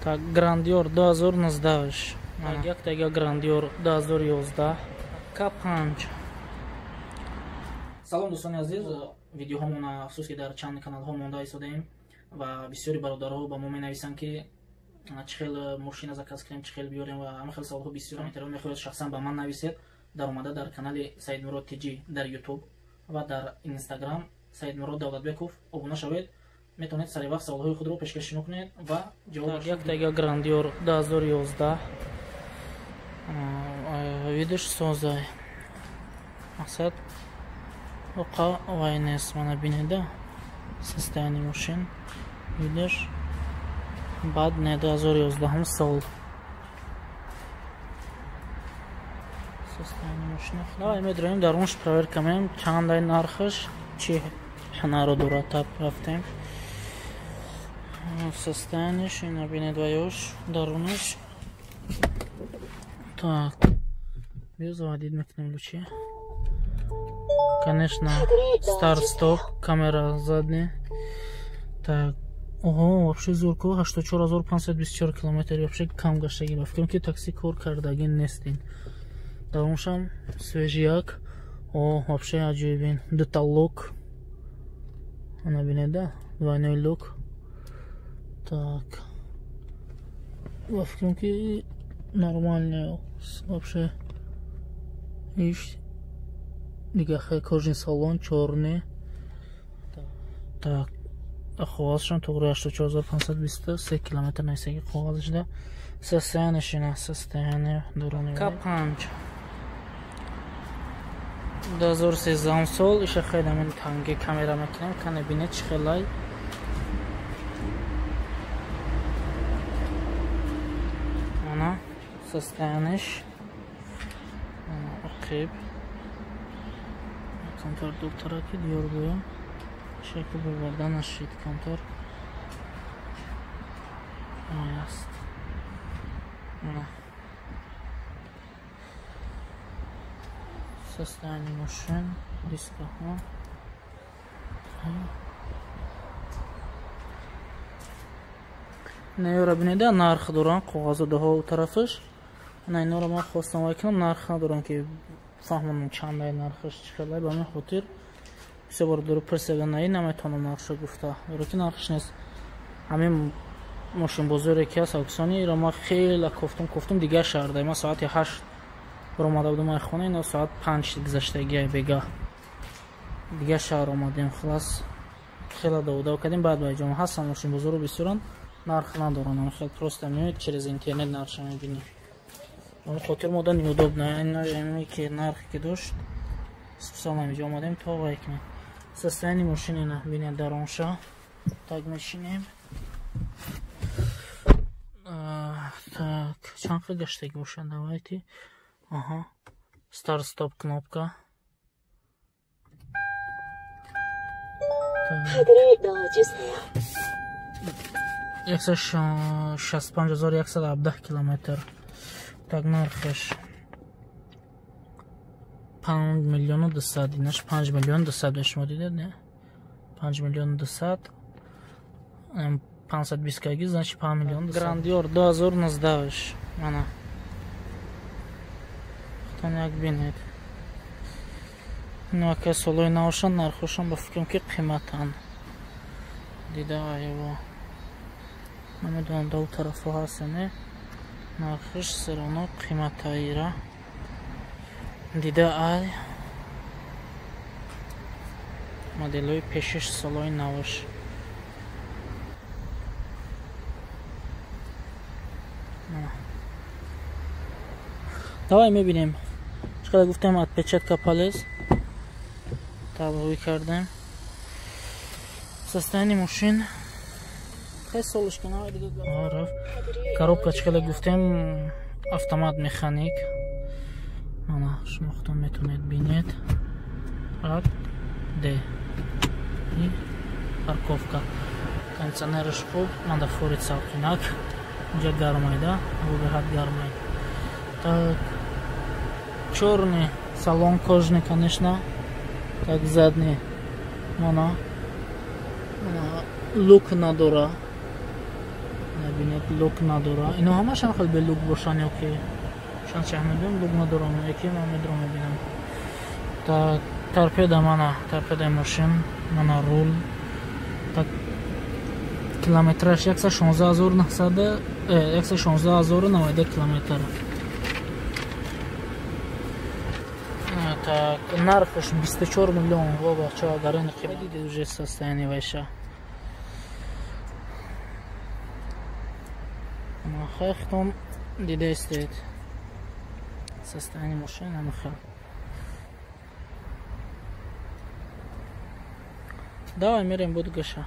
Так, Grandeur 2019. Як тага Grandeur 2011. K5. Салом дӯстони азиз, видеоҳомон афсуски дар чанд каналҳо монда истодаем ва бисёри бародарҳо ба мо менависанд ки чӣ хел мошина заказ кунем, чӣ хел биёрем ва ҳама хел саволҳо бисёр метарон. мехоҳед шахсан ба ман нависед, дар омада дар канали Саидмурод TG дар YouTube ва дар Instagram Саидмурод Давлатбеков обуна шавед. метавонед сари вақт саволҳои худро пешкашӣ кунед ва ҷавоб як тага Grandeur 2011 видиш созай мақсад оқа вай нест. мана бинеда состояние машин видиш бад не 2011 сол состояние машина. давай медроим дарунаш проверка меем чандай нархаш чӣ ҳанаро дорад. так рафтем состояниеш ина бинед ваёш дарунаш. так биё заводид мекунем лучи. конечно старт стоп камера задне. так оҳо вообще зурко 84524 километр вообще кам гаштаги. ба фикрам ки такси кор кардаги нестин. даруншам свежияк о вообще аҷоибин дута лок ана бинеда двойной лок. так ба фикрам ки нормальный вообще иш дига хай кожин салон чорне. так қоғазшон туғри 84523 километр насаги қоғазшда. состояние на состояние дурони K5 2013 сол. иша хай дамин танги камера мекунем кане бинед чӣ хелай. ана состояниеш оқиб контор доктора ки диёр гӯям шакл биварда нашид контор аст. состояние машин дискаҳо наёра бинеда нарх доран қоғазу даҳо тарафаш. инора ман хостам вай кунам нарх надорам ки фаҳмонам чандай нархаш чӣ хелай. ба мин хотир бисёр бор дуру пирседа наи наметавонам нархша гуфта дора ки нархш нест. ҳамин мошинбозоре ки ҳаст ауксиони ира ман хеле кофтум дига шаҳрда. ман соати 8 баромада будам ай хона. ина соат 5 гузаштаги бега дига шаҳр омадем. халас хеле давода кардем. баъд байҷом ҳастан мошинбозору бисёран нарх надоран. хел просто меоед через интернет нархша мебинем. ба хотир мода неудобно ин ки нарх ки дошт специал намеҷа омадем то вай кунем. состояние машини на бинед даронша так мешинем. так чанд хел гаштаги бошад давайти. аҳа старт стоп кнопка. 165117 километр. так нархаш 5 миллиону 200 инаш 5 миллион 200 бешмо дидед не 5 миллион 200 520 каги значит 5 миллион. Grandeur 2019 мана хтон як бинед. ну ака солои навошан нархошан ба фикрам ки қиматан дида айво намедонам дав тарафо ҳаст не нархиш серано қиматаира дида ай моделои пешиш солои навош. давай мебинем чӣ қадар гуфтем отпечатка палец табоӣ кардем. состояние машин хеле солиш ки навай дига рафт. коробка чӣ қадар гуфтем автомат механик. мана шумо худтон метавонед бинед. рак де и парковка кондиционериш хуб мадафори савқинак инҷа гармайда бубиҳат гармай. так чёрный салон кожный конечно. так задний мана лук надора نبینید لوک نداره. اینا همش هم خیلی به لوک باشن یا که شان چه میدونم لوک نداره. یکی من میدونم میبینم تا ترپیده منه ترپیده ماشین منه رول تا کیلومترش 116,900 116,090 کیلومتر تا نرخش 24 میلیون و بچه ها در این قیمت دیدید уже состояние вайша خیختون دیده استید состояние машины نمیخواد. Давай меряем, буду Гоша.